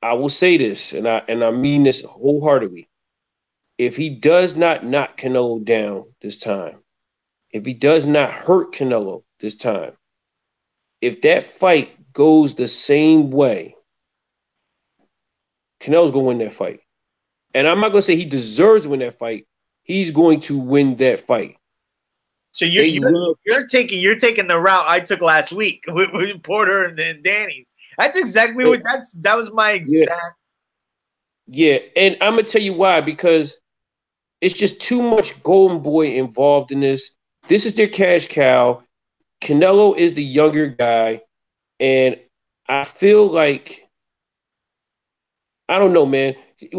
[SPEAKER 2] I will say this, and I mean this wholeheartedly. If he does not knock Canelo down this time, if he does not hurt Canelo this time, if that fight goes the same way, Canelo's going to win that fight. And I'm not going to say he deserves to win that fight. He's going to win that fight.
[SPEAKER 1] So you're taking the route I took last week with Porter and Danny. That's exactly what that was my exact.
[SPEAKER 2] Yeah, and I'm going to tell you why, because it's just too much golden boy involved in this. This is their cash cow. Canelo is the younger guy, and I feel like I don't know, man.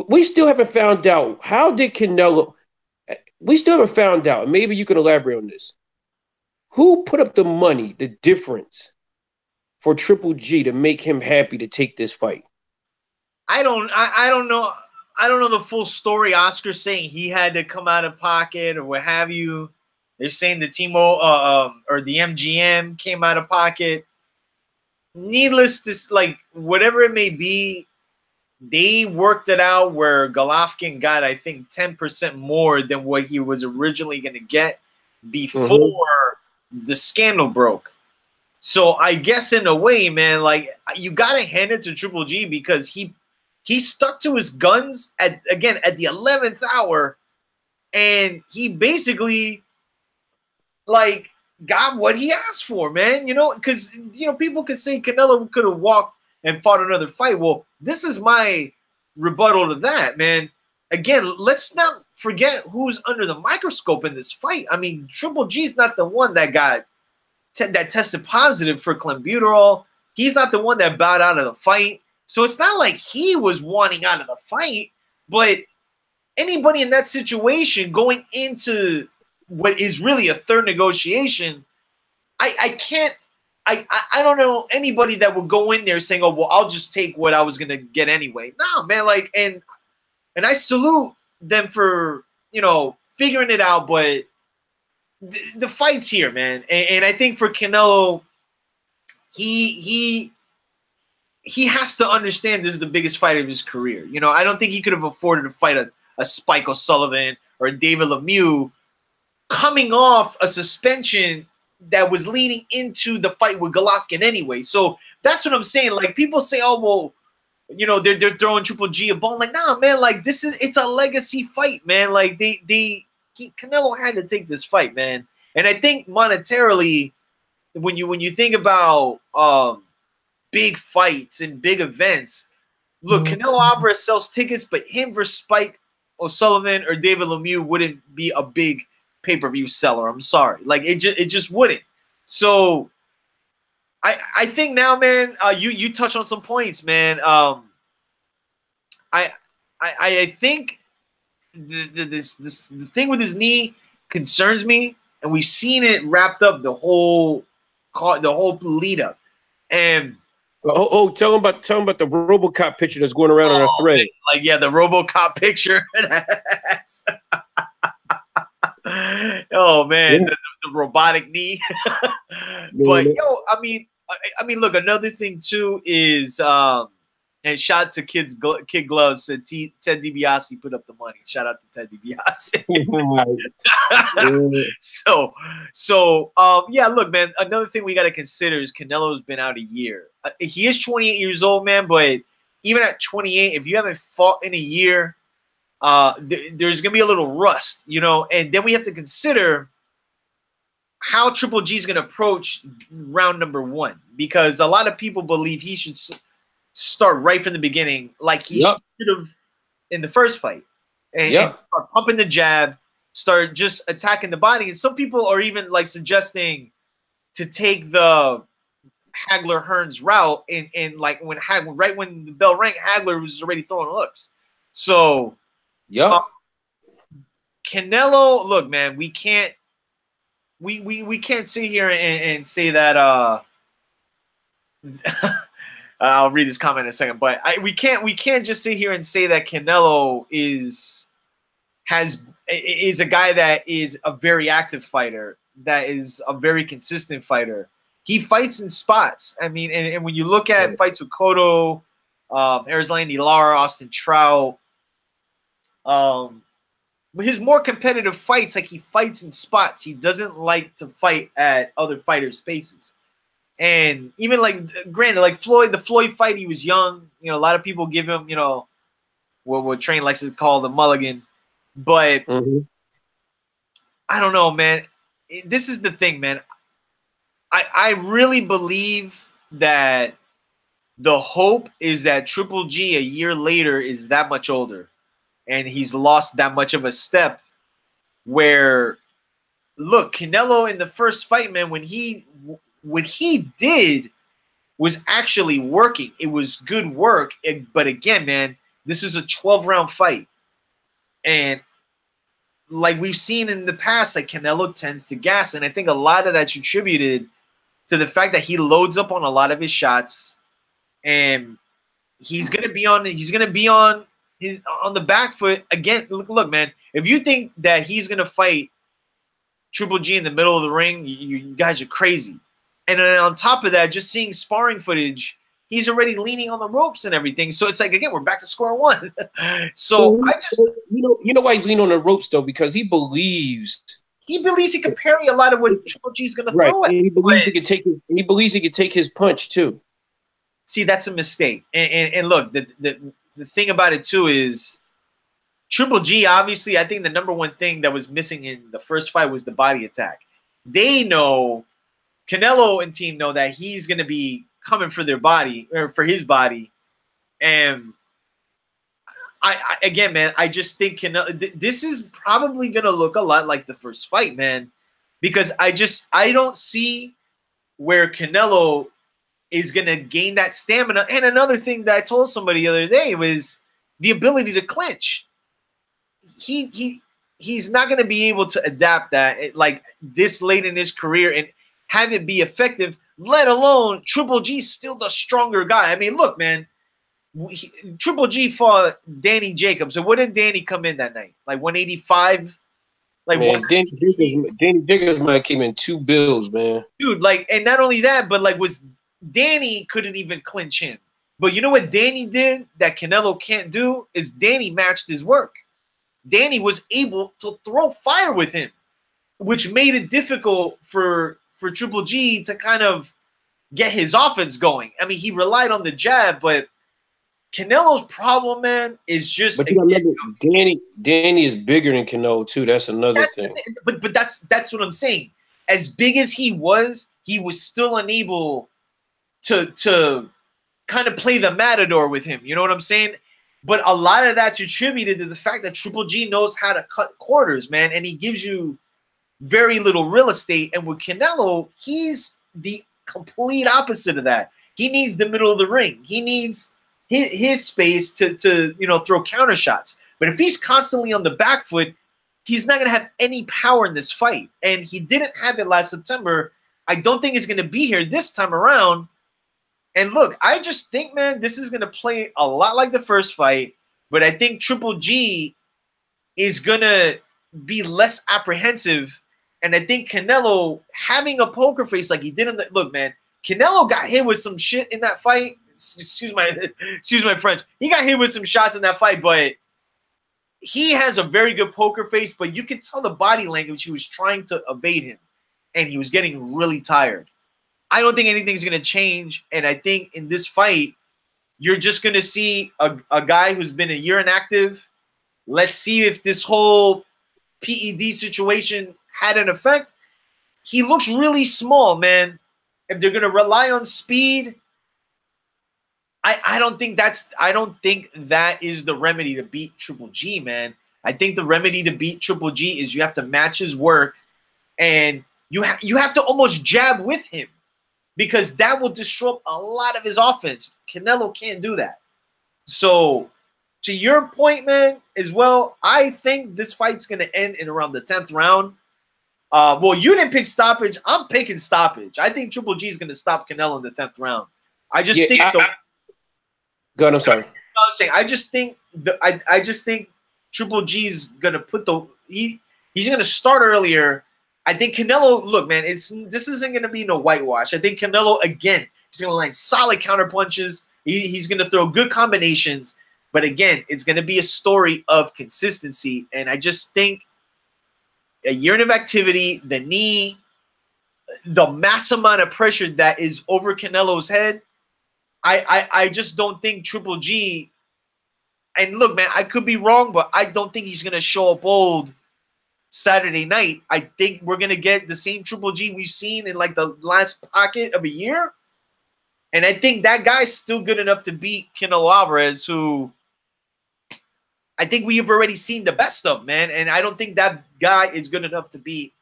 [SPEAKER 2] We still haven't found out how did Canelo. We still haven't found out. Maybe you can elaborate on this. Who put up the money, the difference for Triple G to make him happy to take this fight?
[SPEAKER 1] I don't know. I don't know the full story. Oscar's saying he had to come out of pocket or what have you. They're saying the team or the MGM came out of pocket. Needless to like, whatever it may be, they worked it out where Golovkin got, I think, 10% more than what he was originally going to get before the scandal broke. So I guess in a way, man, like you got to hand it to Triple G because he stuck to his guns at the 11th hour, and he basically like got what he asked for, man. You know, because people could say Canelo could have walked and fought another fight. Well, this is my rebuttal to that, man. Again, let's not forget who's under the microscope in this fight. I mean, Triple G's not the one that got that tested positive for clenbuterol. He's not the one that bowed out of the fight. So it's not like he was wanting out of the fight, but anybody in that situation going into what is really a third negotiation, I don't know anybody that would go in there saying, oh, well, I'll just take what I was going to get anyway. No, man, like, and I salute them for, figuring it out, but the fight's here, man. And I think for Canelo, he has to understand this is the biggest fight of his career. I don't think he could have afforded to fight a Spike O'Sullivan or a David Lemieux coming off a suspension that was leading into the fight with Golovkin anyway. So that's what I'm saying. Like, people say, oh, well, they're throwing Triple G a bone. Like, nah, man, like, it's a legacy fight, man. Like, Canelo had to take this fight, man. And I think monetarily, when you think about big fights and big events, look, Canelo Alvarez sells tickets, but him versus Spike O'Sullivan or David Lemieux wouldn't be a big pay-per-view seller. I'm sorry. Like, it just wouldn't. So I think now, man, you touch on some points, man. I think the thing with his knee concerns me, and we've seen it wrapped up the whole lead up. And
[SPEAKER 2] tell him about the RoboCop picture that's going around on a thread.
[SPEAKER 1] Man, like, yeah, the RoboCop picture. Oh man, the robotic knee. But I mean, look, another thing too is and shout out to Kid Gloves said Ted DiBiase put up the money. Shout out to Ted DiBiase. So yeah, look, man, another thing we got to consider is Canelo's been out a year. He is 28 years old, man, but even at 28, if you haven't fought in a year, there's gonna be a little rust, and then we have to consider how Triple G is gonna approach round number 1, because a lot of people believe he should start right from the beginning, like he should have in the first fight, and start pumping the jab, start just attacking the body. And some people are even like suggesting to take the Hagler Hearns route, and like right when the bell rang, Hagler was already throwing hooks. So Canelo, look, man, we can't sit here and say that I'll read this comment in a second, but we can't just sit here and say that Canelo is a guy that is a very active fighter, that is a very consistent fighter. He fights in spots. I mean, and when you look at fights with Cotto, Erislandy Lara, Austin Trout, his more competitive fights, like, he fights in spots. He doesn't like to fight at other fighters' faces. And even, like, granted, like the Floyd fight, he was young. A lot of people give him, what Train likes to call the mulligan. But I don't know, man. This is the thing, man. I really believe that the hope is that Triple G a year later is that much older, and he's lost that much of a step where, look, Canelo in the first fight, man, when what he did was actually working. It was good work. But again, man, this is a 12-round fight. And like we've seen in the past, like Canelo tends to gas. And I think a lot of that's attributed to the fact that he loads up on a lot of his shots. And he's gonna be on the back foot. Again, look, man, if you think that he's gonna fight Triple G in the middle of the ring, you guys are crazy. And then on top of that, just seeing sparring footage, he's already leaning on the ropes and everything. So it's like, again, we're back to square one. So I just,
[SPEAKER 2] you know why he's leaning on the ropes though, because he believes
[SPEAKER 1] he can parry a lot of what Triple G's gonna
[SPEAKER 2] right.
[SPEAKER 1] throw at.
[SPEAKER 2] He believes he can take his punch too.
[SPEAKER 1] See, that's a mistake. And look, the thing about it too is Triple G, obviously, I think the number one thing that was missing in the first fight was the body attack. They know, Canelo and team know that he's going to be coming for their body, or for his body. And again, man, I just think Canelo, this is probably going to look a lot like the first fight, man, because I don't see where Canelo is going to gain that stamina. And another thing that I told somebody the other day was the ability to clinch. He's not going to be able to adapt that like this late in his career and have it be effective, let alone Triple G's still the stronger guy. I mean, look, man, Triple G fought Danny Jacobs. So what did Danny come in that night? Like 185? Like,
[SPEAKER 2] man, Danny Jacobs might have came in 2 bills, man.
[SPEAKER 1] Dude, like, and not only that, but like Danny couldn't even clinch him. But you know what Danny did that Canelo can't do is Danny matched his work. Danny was able to throw fire with him, which made it difficult for Triple G to kind of get his offense going. I mean, he relied on the jab, but Canelo's problem, man, is just.
[SPEAKER 2] But you remember, Danny is bigger than Canelo too. That's another thing.
[SPEAKER 1] But that's what I'm saying. As big as he was still unable to kind of play the matador with him. You know what I'm saying? But a lot of that's attributed to the fact that Triple G knows how to cut corners, man, and he gives you very little real estate. And with Canelo, he's the complete opposite of that. He needs the middle of the ring. He needs his space to throw counter shots. But if he's constantly on the back foot, he's not going to have any power in this fight. And he didn't have it last September. I don't think he's going to be here this time around. And look, I just think, man, this is going to play a lot like the first fight, but I think Triple G is going to be less apprehensive. And I think Canelo having a poker face like he did in the – look, man, Canelo got hit with some shit in that fight. Excuse my French. He got hit with some shots in that fight, but he has a very good poker face, but you can tell the body language he was trying to evade him, and he was getting really tired. I don't think anything's going to change, and I think in this fight, you're just going to see a guy who's been a year inactive. Let's see if this whole PED situation had an effect. He looks really small, man. If they're going to rely on speed, I don't think that is the remedy to beat Triple G, man. I think the remedy to beat Triple G is you have to match his work, and you have to almost jab with him, because that will disrupt a lot of his offense. Canelo can't do that. So, to your point, man, as well, I think this fight's going to end in around the 10th round. Well, you didn't pick stoppage. I'm picking stoppage. I think Triple G is going to stop Canelo in the 10th round. I just think
[SPEAKER 2] Go ahead, I'm sorry.
[SPEAKER 1] I'm saying I just think Triple G's going to put he's going to start earlier. I think Canelo, look, man, this isn't going to be no whitewash. I think Canelo, again, he's going to land solid counter punches. He's going to throw good combinations. But again, it's going to be a story of consistency. And I just think a year of activity, the knee, the mass amount of pressure that is over Canelo's head, I just don't think Triple G, and look, man, I could be wrong, but I don't think he's going to show up old Saturday night. I think we're going to get the same Triple G we've seen in like the last pocket of a year. And I think that guy's still good enough to beat Canelo Alvarez, who I think we have already seen the best of, man. And I don't think that guy is good enough to beat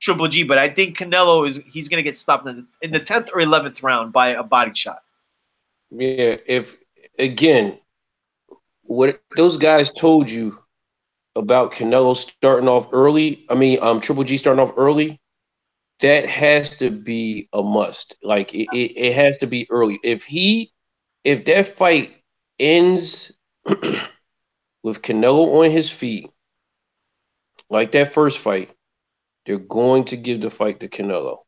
[SPEAKER 1] Triple G, but I think Canelo he's gonna get stopped in the 10th or 11th round by a body shot.
[SPEAKER 2] Yeah, if again, what those guys told you about Canelo starting off early, Triple G starting off early, that has to be a must. Like it has to be early. If that fight ends with Canelo on his feet, like that first fight, they're going to give the fight to Canelo.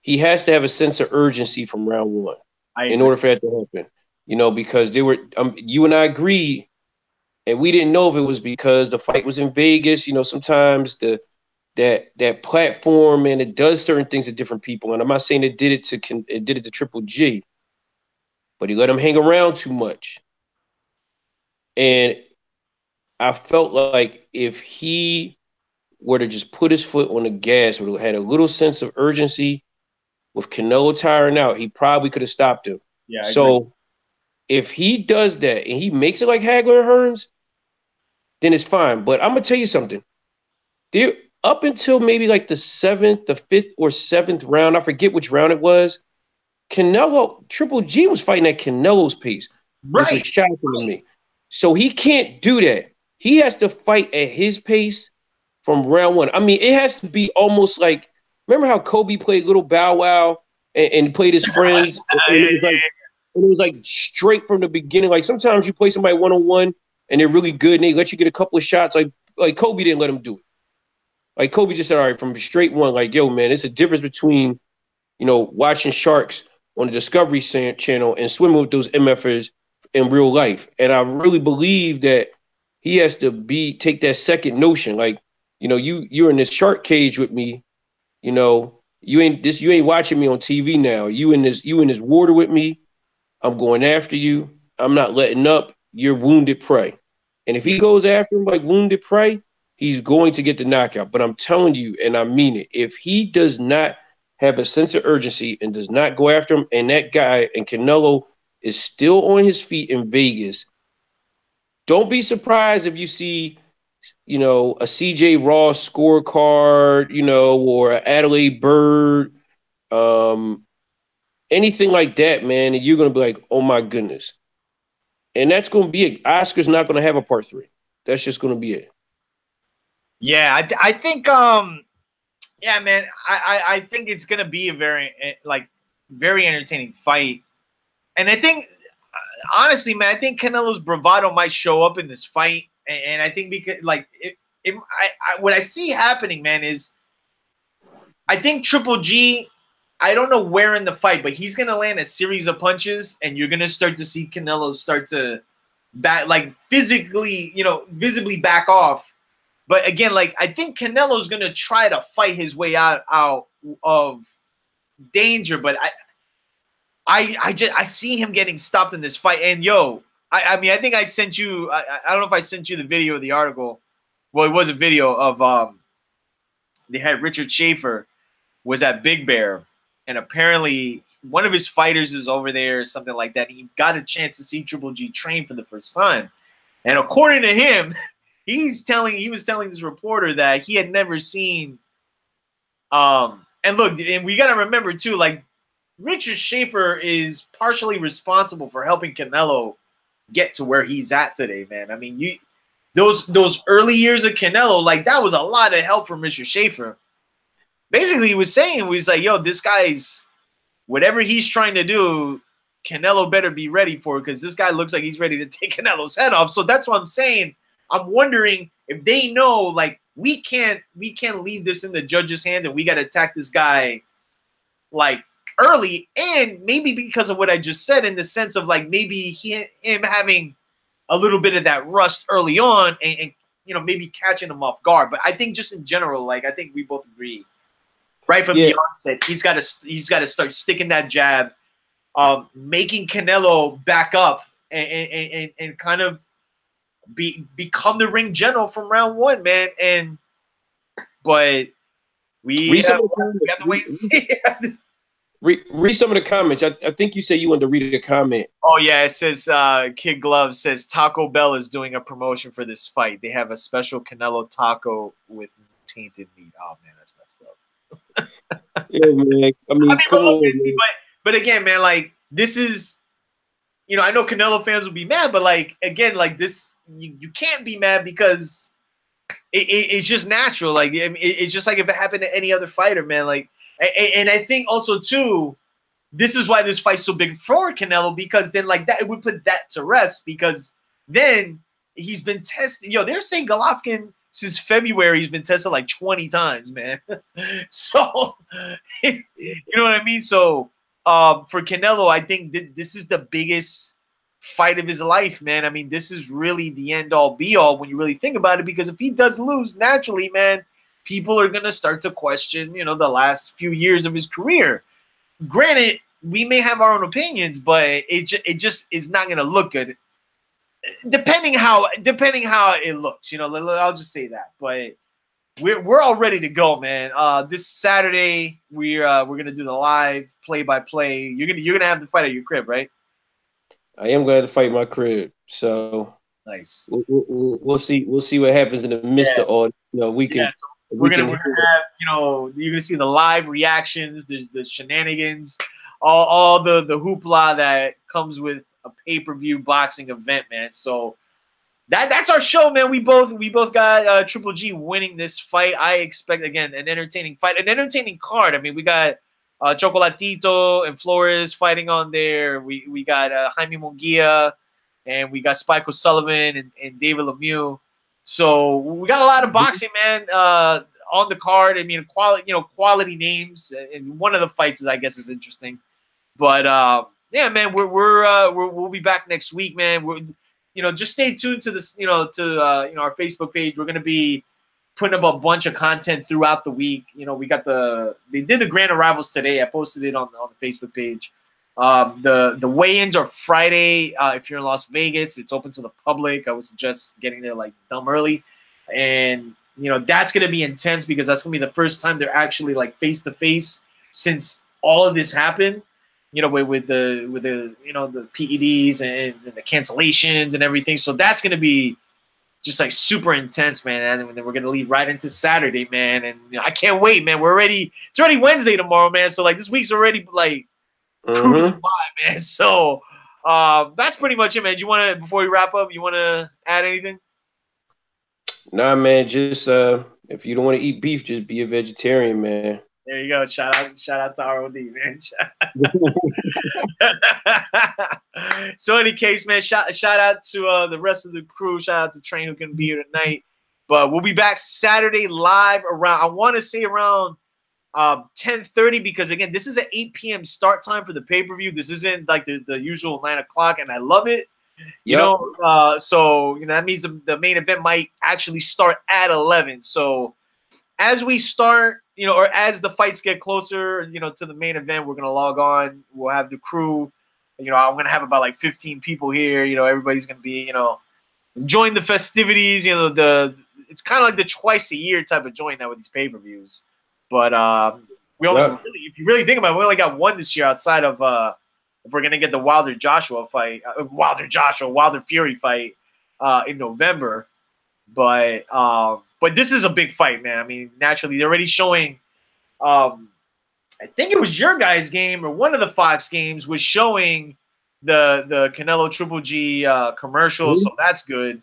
[SPEAKER 2] He has to have a sense of urgency from round one in order for that to happen. Because you and I agreed, and we didn't know if it was because the fight was in Vegas. Sometimes that platform, and it does certain things to different people. And I'm not saying it did it to Triple G, but he let him hang around too much. And I felt like if he were to just put his foot on the gas, or had a little sense of urgency with Canelo tiring out, he probably could have stopped him.
[SPEAKER 1] Yeah.
[SPEAKER 2] So if he does that and he makes it like Hagler and Hearns, then it's fine. But I'm gonna tell you something. Up until maybe like the 7th, the 5th or 7th round, I forget which round it was, Triple G was fighting at Canelo's pace, which was shocking to me. So he can't do that. He has to fight at his pace from round one. I mean, it has to be almost like, remember how Kobe played Little Bow Wow and played his friends? And it was like straight from the beginning. Like sometimes you play somebody one-on-one and they're really good and they let you get a couple of shots. Like Kobe didn't let him do it. Like Kobe just said, all right, from straight one, like, yo, man, it's a difference between, watching sharks on the Discovery Channel and swimming with those MFers in real life. And I really believe that he has to take that second notion. Like, you're in this shark cage with me. You ain't watching me on TV now. You in this water with me. I'm going after you. I'm not letting up. You're wounded prey. And if he goes after him like wounded prey, he's going to get the knockout. But I'm telling you, and I mean it, if he does not have a sense of urgency and does not go after him, and that guy and Canelo is still on his feet in Vegas, don't be surprised if you see, a CJ Ross scorecard, or an Adelaide Bird, anything like that, man, and you're going to be like, oh my goodness. And that's going to be it. Oscar's not going to have a part 3. That's just going to be it.
[SPEAKER 1] Yeah, I think, yeah, man, I think it's going to be a very entertaining fight. And I think, honestly, man, I think Canelo's bravado might show up in this fight. And I think because, what I see happening, man, is I think Triple G, I don't know where in the fight, but he's going to land a series of punches, and you're going to start to see Canelo start to visibly back off. But again, I think Canelo's going to try to fight his way out of danger, but I see him getting stopped in this fight. And I mean, I think I sent you, I don't know if I sent you the video of the article. Well, it was a video of they had Richard Schaefer was at Big Bear, and apparently one of his fighters is over there or something like that. He got a chance to see Triple G train for the first time. And according to him, he was telling this reporter that he had never seen and look, and we got to remember too, Richard Schaefer is partially responsible for helping Canelo get to where he's at today, man. I mean, those early years of Canelo, that was a lot of help from Richard Schaefer. Basically, he was like, yo, this guy's, whatever he's trying to do, Canelo better be ready for it, because this guy looks like he's ready to take Canelo's head off. So that's what I'm saying. I'm wondering if they know, we can't leave this in the judge's hands, and we got to attack this guy, early, and maybe because of what I just said, in the sense of maybe him having a little bit of that rust early on, and maybe catching him off guard. But I think just in general, I think we both agree, right from the onset, he's got to start sticking that jab, making Canelo back up, and kind of become the ring general from round one, man. But we have to wait and see.
[SPEAKER 2] Read some of the comments. I think you said you wanted to read a comment.
[SPEAKER 1] Oh, yeah. It says, Kid Glove says, Taco Bell is doing a promotion for this fight. They have a special Canelo taco with tainted meat. Oh, man, that's messed up.
[SPEAKER 2] Yeah, man. I
[SPEAKER 1] I
[SPEAKER 2] mean,
[SPEAKER 1] mean,
[SPEAKER 2] come
[SPEAKER 1] but look,
[SPEAKER 2] on,
[SPEAKER 1] see,
[SPEAKER 2] man.
[SPEAKER 1] but again, man, like this is, I know Canelo fans will be mad, but like again, like this, you can't be mad because it's just natural. Like I mean, it's just like if it happened to any other fighter, man. Like, and I think also too, this is why this fight's so big for Canelo because then like that it would put that to rest because then he's been tested. They're saying Golovkin since February he's been tested like 20 times, man. So you know what I mean? So for Canelo, I think this is the biggest fight of his life, man. I mean, this is really the end all be all when you really think about it because if he does lose naturally, man, people are gonna start to question, the last few years of his career. Granted, we may have our own opinions, but it just is not going to look good. Depending how it looks, I'll just say that. But we're all ready to go, man. This Saturday we're gonna do the live play by play. You're gonna have the fight at your crib, right?
[SPEAKER 2] I am glad to fight my crib. So
[SPEAKER 1] Nice.
[SPEAKER 2] we'll see. We'll see what happens in the midst
[SPEAKER 1] Yeah.
[SPEAKER 2] of all. We
[SPEAKER 1] Yeah.
[SPEAKER 2] can.
[SPEAKER 1] So
[SPEAKER 2] We can.
[SPEAKER 1] we're gonna have you're gonna see the live reactions, the shenanigans, all the hoopla that comes with a pay-per-view boxing event, man. So that's our show, man. We both got Triple G winning this fight. I expect again an entertaining fight, an entertaining card. I mean, we got Chocolatito and Flores fighting on there. We got Jaime Munguia, and we got Spike O'Sullivan and David Lemieux. So we got a lot of boxing, man, on the card. I mean, quality names. And one of the fights I guess is interesting. But yeah, man, we'll be back next week, man. Just stay tuned to this, to our Facebook page. We're gonna be putting up a bunch of content throughout the week. We got they did the grand arrivals today. I posted it on the Facebook page. The weigh-ins are Friday. If you're in Las Vegas, it's open to the public. I would suggest getting there like dumb early, and that's gonna be intense because that's gonna be the first time they're actually like face to face since all of this happened. With the the PEDs and the cancellations and everything. So that's gonna be just like super intense, man. And then we're gonna lead right into Saturday, man. And I can't wait, man. It's already Wednesday tomorrow, man. So like this week's already like cruising by, man. So that's pretty much it, man. Do you want to, before we wrap up, you want to add anything?
[SPEAKER 2] Nah, man. Just if you don't want to eat beef, just be a vegetarian, man.
[SPEAKER 1] There you go. Shout out to ROD, man. So any case, man, shout out to the rest of the crew. Shout out to Train who can be here tonight. But we'll be back Saturday live around, I want to say around 10:30 because again, this is an 8 p.m. start time for the pay-per-view. This isn't like the usual 9 o'clock, and I love it. So that means the main event might actually start at 11. So as we start, or as the fights get closer, to the main event, we're gonna log on. We'll have the crew. I'm gonna have about like 15 people here. Everybody's gonna be, enjoying the festivities. It's kind of like the twice a year type of joint now with these pay-per-views. But we only really, if you really think about it, we only got one this year outside of if we're gonna get the Wilder Fury fight in November. But this is a big fight, man. I mean, naturally, they're already showing. I think it was your guys' game or one of the Fox games was showing the Canelo Triple G commercial, so that's good.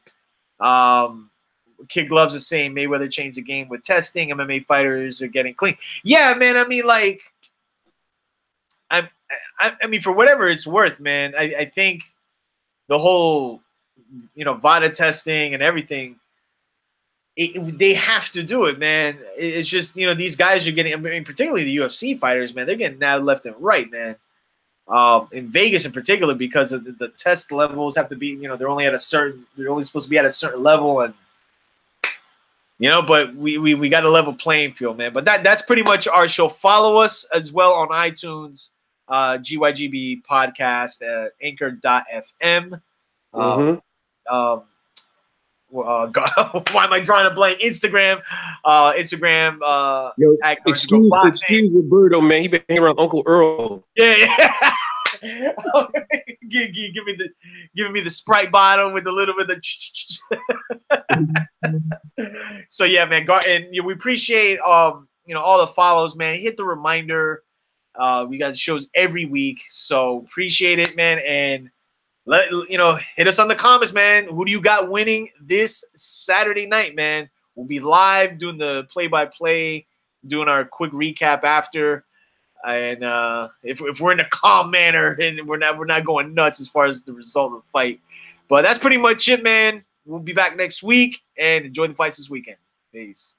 [SPEAKER 1] Kid Gloves is saying Mayweather changed the game with testing. MMA fighters are getting clean. Yeah, man. I mean, like, I mean, for whatever it's worth, man. I think the whole, VADA testing and everything. They have to do it, man. It's just, these guys are getting, I mean, particularly the UFC fighters, man, they're getting nabbed left and right, man. In Vegas in particular, because of the test levels have to be, they're only supposed to be at a certain level. And, but we got a level playing field, man. But that's pretty much our show. Follow us as well on iTunes, GYGB podcast, anchor.fm. Why am I drawing a blank? Instagram.
[SPEAKER 2] Excuse Roberto, man. He been hanging around Uncle Earl.
[SPEAKER 1] Yeah. Giving me the Sprite bottle with a little bit of. So yeah, man. And we appreciate all the follows, man. Hit the reminder. We got shows every week, so appreciate it, man. And hit us on the comments, man. Who do you got winning this Saturday night, man? We'll be live doing the play-by-play, doing our quick recap after. And if we're in a calm manner and we're not going nuts as far as the result of the fight. But that's pretty much it, man. We'll be back next week and enjoy the fights this weekend. Peace.